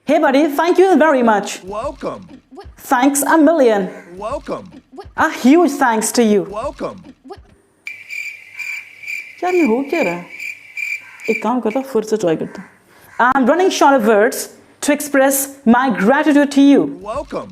Hey buddy, thank you very much. Welcome. Thanks a million. Welcome. A huge thanks to you. Welcome. यार ये हो क्या रहा है? एक काम करता हूँ, फिर से ट्राई करता हूँ. I'm running short of words to express my gratitude to you. Welcome.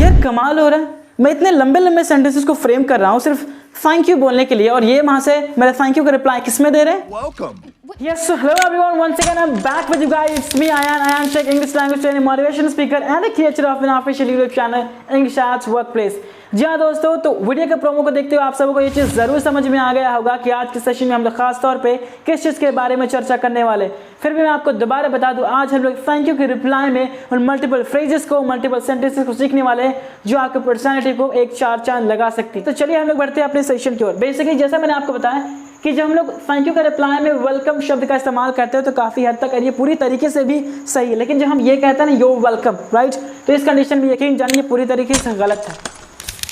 यार कमाल हो रहा है. मैं इतने लंबे लंबे सेंटेंसेस को फ्रेम कर रहा हूँ सिर्फ थैंक यू बोलने के लिए, और ये वहां से मेरा थैंक यू का रिप्लाई किसमें दे रहे हैं? Welcome. Yes, so hello everyone, once again I'm back with you guys. It's me, Ayan Sheikh, English language training, motivational speaker and the creator of an official YouTube channel, English at Workplace. जी हाँ दोस्तों, तो video के promo को देखते हुए आप सबको ये चीज़ ज़रूर समझ में आ गया होगा कि आज के सेशन में हम लोग खास तौर पे किस चीज़ के बारे में चर्चा करने वाले. फिर भी मैं आपको दोबारा बता दूं, आज हम लोग थैंक यू के रिप्लाई में उन मल्टीपल फ्रेजेस को, मल्टीपल सेंटेंसेस को सीखने वाले हैं जो आपकी पर्सनैलिटी को एक चार चांद लगा सकती है. तो चलिए हम लोग बढ़ते हैं अपने सेशन की ओर. बेसिकली जैसा मैंने आपको बताया कि जब हम लोग थैंक यू का रिप्लाई में वेलकम शब्द का इस्तेमाल करते हैं तो काफ़ी हद तक ये पूरी तरीके से भी सही है, लेकिन जब हम ये कहते हैं ना योर वेलकम, राइट, तो इस कंडीशन में यकीन जानिए पूरी तरीके से गलत है.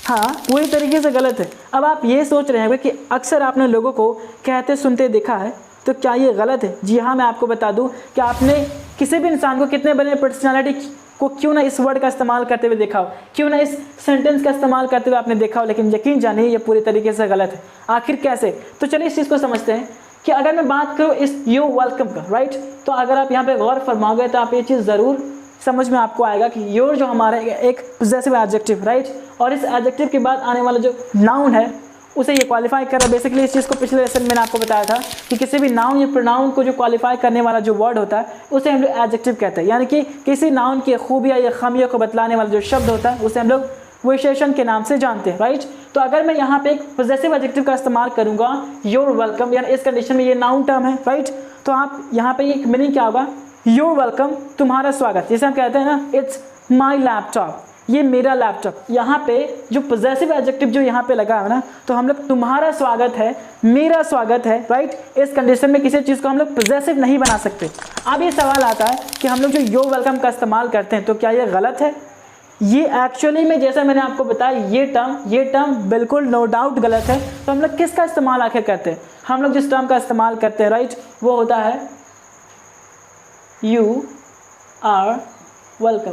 हाँ, पूरी तरीके से गलत है. अब आप ये सोच रहे हैं कि अक्सर आपने लोगों को कहते सुनते देखा है, तो क्या ये गलत है? जी हाँ, मैं आपको बता दूं कि आपने किसी भी इंसान को कितने बड़े पर्सनालिटी को क्यों ना इस वर्ड का इस्तेमाल करते हुए देखा हो, क्यों ना इस सेंटेंस का इस्तेमाल करते हुए आपने देखा हो, लेकिन यकीन जानिए ये पूरी तरीके से गलत है. आखिर कैसे? तो चलिए इस चीज़ को समझते हैं कि अगर मैं बात करूँ इस यू वेलकम का, राइट, तो अगर आप यहाँ पे गौर फरमाओगे तो आप ये चीज़ ज़रूर समझ में आपको आएगा कि योर जो हमारा एक पोजेसिव एडजेक्टिव, राइट, और इस एडजेक्टिव के बाद आने वाला जो नाउन है उसे ये क्वालिफाई कर रहा है. बेसिकली इस चीज़ को पिछले लेसन मैंने आपको बताया था कि किसी भी नाउन या प्रोनाउन को जो क्वालिफाई करने वाला जो वर्ड होता है उसे हम लोग एडजेक्टिव कहते हैं. यानी कि किसी नाउन की खूबियाँ या खामियों को बतलाने वाला जो शब्द होता है उसे हम लोग विशेषण के नाम से जानते हैं, राइट. तो अगर मैं यहाँ पे एक पोजेसिव एडजेक्टिव का इस्तेमाल करूँगा योर वेलकम, यानी इस कंडीशन में ये नाउन टर्म है, राइट, तो आप यहाँ पे एक मीनिंग क्या होगा? योर वेलकम, तुम्हारा स्वागत. जैसे हम कहते हैं ना इट्स माई लैपटॉप, ये मेरा लैपटॉप. यहाँ पे जो पॉजिटिव एडजेक्टिव जो यहाँ पे लगा है ना, तो हम लोग तुम्हारा स्वागत है, मेरा स्वागत है, राइट. इस कंडीशन में किसी चीज़ को हम लोग पॉजिटिव नहीं बना सकते. अब ये सवाल आता है कि हम लोग जो योर वेलकम का इस्तेमाल करते हैं तो क्या ये गलत है? ये एक्चुअली में जैसा मैंने आपको बताया ये टर्म बिल्कुल नो डाउट गलत है. तो हम लोग किसका इस्तेमाल आखिर करते हैं? हम लोग जिस टर्म का इस्तेमाल करते हैं, राइट, वो होता है यू आर वेलकम.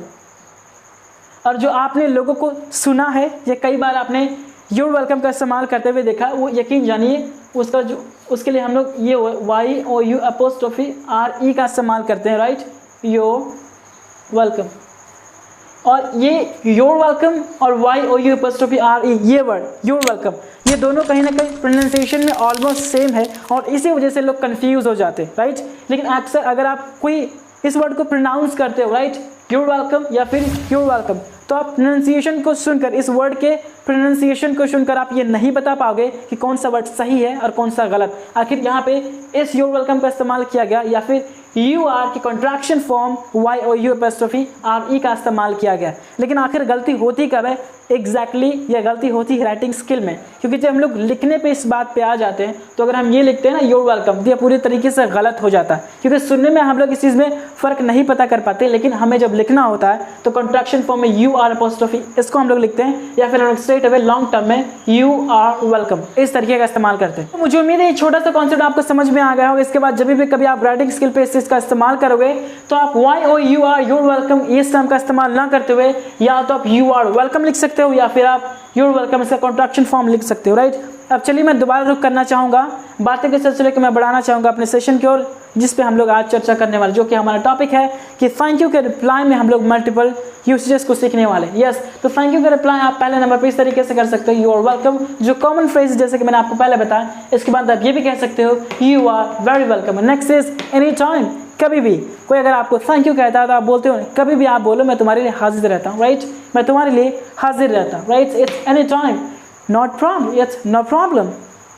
और जो आपने लोगों को सुना है या कई बार आपने योर वेलकम का इस्तेमाल करते हुए देखा, वो यकीन जानिए उसके लिए हम लोग ये YOU का इस्तेमाल करते हैं, राइट, योर वेलकम. और ये योर वेलकम और YOU ये वर्ड योर वेलकम, ये दोनों कहीं ना कहीं प्रोनाउंसिएशन में ऑलमोस्ट सेम है और इसी वजह से लोग कंफ्यूज हो जाते हैं, राइट. लेकिन अक्सर अगर आप कोई इस वर्ड को प्रोनाउंस करते हो, राइट, योर वेलकम या फिर योर वेलकम, तो आप प्रोनाउंसिएशन को सुनकर, इस वर्ड के प्रोनाउंसिएशन को सुनकर आप ये नहीं बता पाओगे कि कौन सा वर्ड सही है और कौन सा गलत. आखिर यहाँ पे इस योर वेलकम का इस्तेमाल किया गया या फिर यू आर की कॉन्ट्रैक्शन फॉर्म YOU का इस्तेमाल किया गया. लेकिन आखिर गलती होती कब है? एग्जैक्टली यह गलती होती है राइटिंग स्किल में, क्योंकि जब हम लोग लिखने पे इस बात पे आ जाते हैं तो अगर हम ये लिखते हैं ना योर वेलकम, तो यह पूरी तरीके से गलत हो जाता है, क्योंकि सुनने में हम लोग इस चीज़ में फ़र्क नहीं पता कर पाते. लेकिन हमें जब लिखना होता है तो कॉन्ट्रैक्शन फॉर्म में UR' इसको हम लोग लिखते हैं, या फिर हम लोग स्ट्रेट अवे लॉन्ग टर्म में यू आर वेलकम इस तरीके का इस्तेमाल करते हैं. तो मुझे उम्मीद है ये छोटा सा कॉन्सेप्ट आपको समझ में आ गया होगा. इसके बाद जब भी कभी आप राइटिंग स्किल पे इस चीज़ का इस्तेमाल करोगे तो आप YOUR योर वेलकम इस टर्म का इस्तेमाल ना करते हुए या तो आप यू आर वेलकम लिख सकते हो या फिर आप योर वेलकम इसका कॉन्ट्रैक्शन फॉर्म लिख सकते हो, राइट. अब चलिए मैं दोबारा रुक करना चाहूँगा, बातें के सिलसिले को मैं बढ़ाना चाहूँगा अपने सेशन की ओर, जिस पे हम लोग आज चर्चा करने वाले, जो कि हमारा टॉपिक है कि थैंक यू के रिप्लाई में हम लोग मल्टीपल यूसेजेस को सीखने वाले. यस, तो थैंक यू का रिप्लाई आप पहले नंबर पे इस तरीके से कर सकते हो योर वेलकम, जो कॉमन फ्रेज जैसे कि मैंने आपको पहले बताया. इसके बाद आप ये भी कह सकते हो you are very welcome. Next is any time, कभी भी कोई अगर आपको थैंक यू कहता है तो आप बोलते हो कभी भी आप बोलो मैं तुम्हारे लिए हाजिर रहता हूँ, राइट, मैं तुम्हारे लिए हाजिर रहता हूँ, right. It's any time, not problem, it's no problem,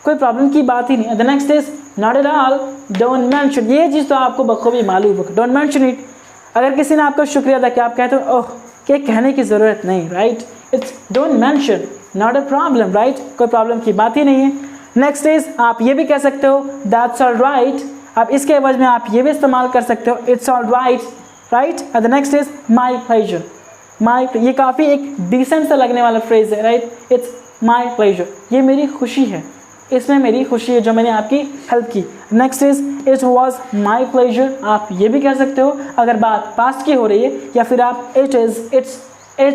कोई प्रॉब्लम की बात ही नहीं. The next is not at all, don't mention. ये चीज़ तो आपको बखूबी मालूम है, डोंट मेंशन इट. अगर किसी ने आपका शुक्रिया अदा किया, आप कहते हो ओह क्या कहने की ज़रूरत नहीं, right, it's don't mention, not a problem, right, कोई प्रॉब्लम की बात ही नहीं है. नेक्स्ट इज आप ये भी कह सकते हो दैट्स ऑल राइट. आप इसके एवज में आप ये भी इस्तेमाल कर सकते हो it's all right, right. The next is my pleasure. ये काफ़ी एक डिसेंट सा लगने वाला फ्रेज है, राइट. इट्स माई प्लेजर, ये मेरी खुशी है, इसमें मेरी खुशी है जो मैंने आपकी हेल्प की। Next is it was my pleasure. आप ये भी कह सकते हो अगर बात पास्ट की हो रही है, या फिर आप it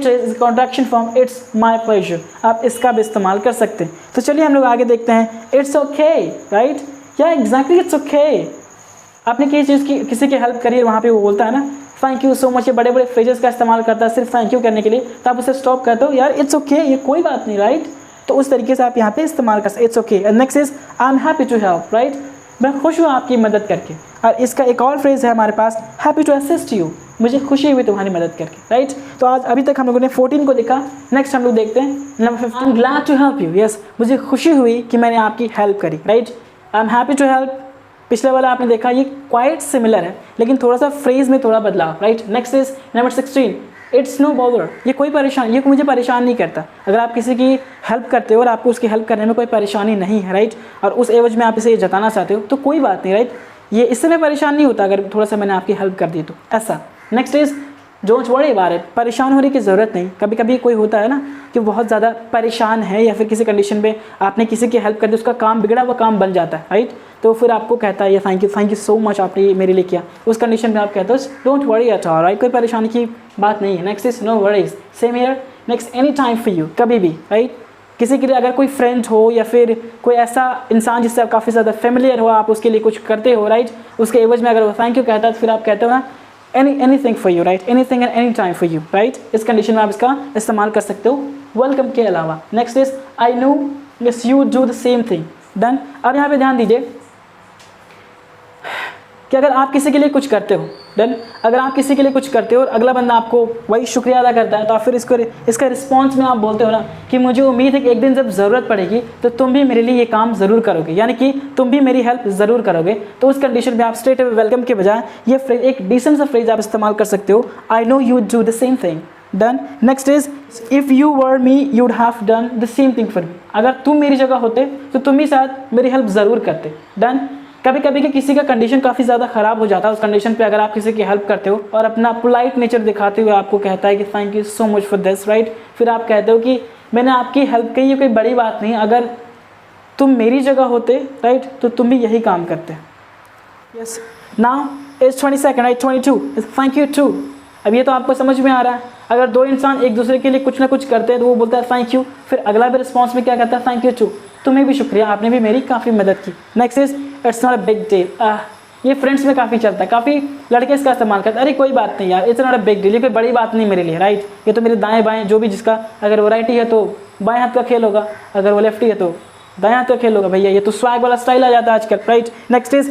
is contraction form it's my pleasure, आप इसका भी इस्तेमाल कर सकते हैं। तो चलिए हम लोग आगे देखते हैं। इट्स ओके, राइट, या एग्जैक्टली इट्स ओके। आपने किसी की हेल्प करी है, वहाँ पे वो बोलता है ना थैंक यू सो मच, ये बड़े बड़े फ्रेजेस का इस्तेमाल करता है सिर्फ थैंक यू करने के लिए, तो आप उसे स्टॉप करते हो, यार इट्स ओके, ये कोई बात नहीं, राइट। तो उस तरीके से आप यहाँ पे इस्तेमाल कर सकते, it's okay. And next is I am happy to help, right, मैं खुश हूँ आपकी मदद करके। और इसका एक और फ्रेज है हमारे पास, हैप्पी टू असिस्ट यू, मुझे खुशी हुई तुम्हारी मदद करके, राइट। तो आज अभी तक हम लोगों ने 14 को देखा। नेक्स्ट हम लोग देखते हैं number 15, I am glad to help you. Yes, मुझे खुशी हुई कि मैंने आपकी हेल्प करी, right. I am happy to help, पिछले वाला आपने देखा ये क्वाइट सिमिलर है, लेकिन थोड़ा सा फ्रेज में थोड़ा बदलाव, right. Next is number 16, it's no bother, ये कोई परेशान, ये मुझे परेशान नहीं करता। अगर आप किसी की हेल्प करते हो और आपको उसकी हेल्प करने में कोई परेशानी नहीं है, राइट, और उस एवज में आप इसे जताना चाहते हो तो कोई बात नहीं, राइट, ये इससे मैं परेशान नहीं होता अगर थोड़ा सा मैंने आपकी हेल्प कर दी तो, ऐसा। Next is don't worry about it, परेशान होने की ज़रूरत नहीं। कभी कभी कोई होता है ना कि बहुत ज़्यादा परेशान है या फिर किसी कंडीशन में आपने किसी की हेल्प कर दी, उसका काम बिगड़ा हुआ काम बन जाता है, राइट, तो फिर आपको कहता है ये थैंक यू सो मच आपने मेरे लिए किया। उस कंडीशन में आप कहते हो don't worry at all, right, कोई परेशानी की बात नहीं है। Next is no worries, same here. Next any time for you, कभी भी, राइट। किसी के लिए अगर कोई फ्रेंड हो या फिर कोई ऐसा इंसान जिससे आप काफ़ी ज़्यादा फेमिलियर हो, आप उसके लिए कुछ करते हो, राइट, उसके एवज में अगर वो थैंक यू कहता है तो फिर आप कहते हो ना anything for you, right, anything and any time for you, right. इस कंडीशन में आप इसका इस्तेमाल कर सकते हो वेलकम के अलावा। Next is I know yes you do the same thing, done. अब यहाँ पे ध्यान दीजिए कि अगर आप किसी के लिए कुछ करते हो, डन, अगर आप किसी के लिए कुछ करते हो और अगला बंदा आपको वही शुक्रिया अदा करता है, तो आप फिर इसका रिस्पॉन्स में आप बोलते हो ना कि मुझे उम्मीद है कि एक दिन जब ज़रूरत पड़ेगी तो तुम भी मेरे लिए ये काम ज़रूर करोगे, यानी कि तुम भी मेरी हेल्प ज़रूर करोगे। तो उस कंडीशन में आप स्ट्रेट अवे वेलकम के बजाय ये फ्रेज, एक डिसेंट सा फ्रेज आप इस्तेमाल कर सकते हो, I know you do the same thing, done. Next is if you were me you would have done the same thing for me, अगर तुम मेरी जगह होते तो तुम भी शायद मेरी हेल्प ज़रूर करते, डन। कभी कभी कि किसी का कंडीशन काफ़ी ज़्यादा ख़राब हो जाता है, उस कंडीशन पे अगर आप किसी की हेल्प करते हो और अपना पोलाइट नेचर दिखाते हुए आपको कहता है कि thank you so much for this, right, फिर आप कहते हो कि मैंने आपकी हेल्प की, ये कोई बड़ी बात नहीं, अगर तुम मेरी जगह होते, राइट, तो तुम भी यही काम करते। Yes, now is 22, right, 22 is thank you too. अब ये तो आपको समझ में आ रहा है, अगर दो इंसान एक दूसरे के लिए कुछ ना कुछ करते हैं तो वो बोलता है थैंक यू, फिर अगला भी रिस्पॉन्स में क्या कहता है थैंक यू टू, तुम्हें भी शुक्रिया, आपने भी मेरी काफ़ी मदद की। Next is it's not a big deal, ये फ्रेंड्स में काफ़ी चलता है, काफ़ी लड़के इसका इस्तेमाल करते हैं, अरे कोई बात नहीं यार, it's not a big deal, ये कोई बड़ी बात नहीं मेरे लिए, राइट, ये तो मेरे दाएं बाएं जो भी, जिसका अगर वो राइटी है तो बाएं हाथ का खेल होगा, अगर वो लेफ्टी है तो दाएं हाथ का खेल होगा, भैया ये तो स्वैग वाला स्टाइल आ जाता है आजकल, right. Next is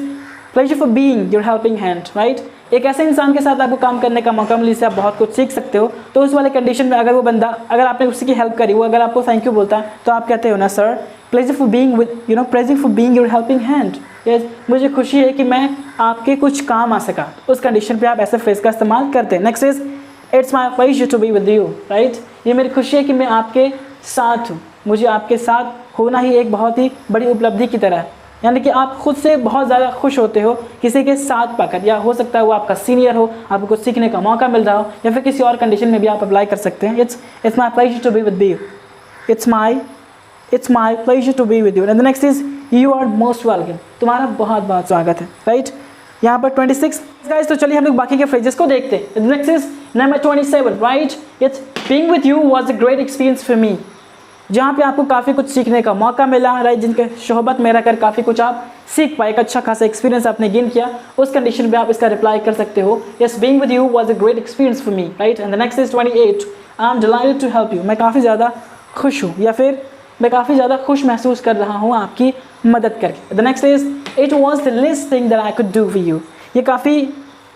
pleasure for being your helping hand, right, एक ऐसे इंसान के साथ आपको काम करने का मौका मिले जिससे आप बहुत कुछ सीख सकते हो। तो उस वाले कंडीशन में अगर वो बंदा, अगर आपने उसी की हेल्प करी, वो अगर आपको थैंक यू बोलता है तो आप कहते हो ना sir pleasure for being with pleasure for being your helping hand, yes, मुझे खुशी है कि मैं आपके कुछ काम आ सका। उस कंडीशन पे आप ऐसे फ्रेज का इस्तेमाल करते हैं। Next is it's my pleasure to be with you, right, ये मेरी खुशी है कि मैं आपके साथ हूँ, मुझे आपके साथ होना ही एक बहुत ही बड़ी उपलब्धि की तरह है, यानी कि आप खुद से बहुत ज़्यादा खुश होते हो किसी के साथ पाकर, या हो सकता है वो आपका सीनियर हो, आपको कुछ सीखने का मौका मिल रहा हो, या फिर किसी और कंडीशन में भी आप अप्लाई कर सकते हैं। It's my pleasure to be with you, it's my pleasure to be with you. And the next is you are most welcome, तुम्हारा बहुत बहुत स्वागत है, राइट, यहाँ पर 26 गाइस। तो चलिए हम लोग बाकी के फ्रेजेस को देखते हैं। Next is number 27, right, it's being with you was a great experience for मी, जहाँ पे आपको काफ़ी कुछ सीखने का मौका मिला, राइट, जिनके सोहबत में रहकर काफ़ी कुछ आप सीख पाए, एक अच्छा खासा एक्सपीरियंस आपने गेन किया, उस कंडीशन में आप इसका रिप्लाई कर सकते हो, yes, being with you was a great experience for me, right. And the next is 28, I am delighted to help you, मैं काफ़ी ज़्यादा खुश हूँ, या फिर मैं काफ़ी ज़्यादा खुश महसूस कर रहा हूँ आपकी मदद करके। The next is it was the least thing that I could do for you, ये काफ़ी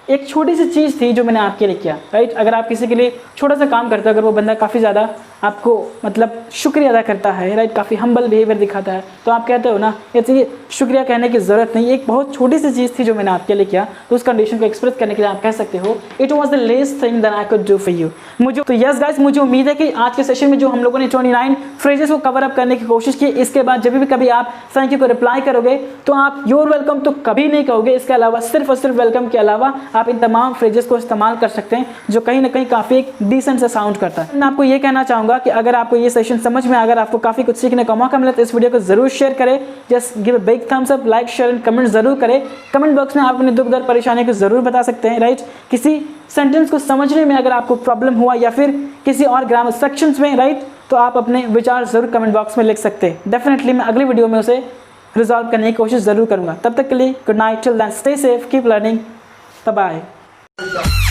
एक छोटी सी चीज़ थी जो मैंने आपके लिए किया, राइट। अगर आप किसी के लिए छोटा सा काम करते हो, अगर वो बंदा काफ़ी ज़्यादा आपको मतलब शुक्रिया अदा करता है, राइट, काफ़ी हम्बल बिहेवियर दिखाता है, तो आप कहते हो ना ये शुक्रिया कहने की ज़रूरत नहीं, एक बहुत छोटी सी चीज़ थी जो मैंने आपके लिए किया, तो उस कंडीशन को एक्सप्रेस करने के लिए आप कह सकते हो it was the लेस्ट thing that I could do for you. मुझे तो यस गाइस, मुझे उम्मीद है कि आज के सेशन में जो हम लोगों ने 29 फ्रेजेस को कवर अप करने की कोशिश की, इसके बाद जब भी कभी आप थैंक यू को रिप्लाई करोगे तो आप योर वेलकम तो कभी नहीं कहोगे, इसके अलावा सिर्फ और सिर्फ वेलकम के अलावा आप इन तमाम फ्रेजेस को इस्तेमाल कर सकते हैं जो कहीं ना कहीं काफ़ी एक डिसेंट सा साउंड करता है। मैं आपको ये कहना चाहूँगा चाहूँगा कि अगर आपको ये सेशन समझ में, अगर आपको काफ़ी कुछ सीखने का मौका मिला तो इस वीडियो को ज़रूर शेयर करें। Just give a big thumbs up, like, share and comment ज़रूर करें। कमेंट बॉक्स में आप अपने दुख दर्द परेशानी को ज़रूर बता सकते हैं, राइट। किसी सेंटेंस को समझने में अगर आपको प्रॉब्लम हुआ या फिर किसी और ग्रामर सेक्शंस में, राइट, तो आप अपने विचार ज़रूर कमेंट बॉक्स में लिख सकते हैं। डेफिनेटली मैं अगली वीडियो में उसे रिजॉल्व करने की कोशिश ज़रूर करूँगा। तब तक के लिए good night, till then stay safe, keep learning, bye bye.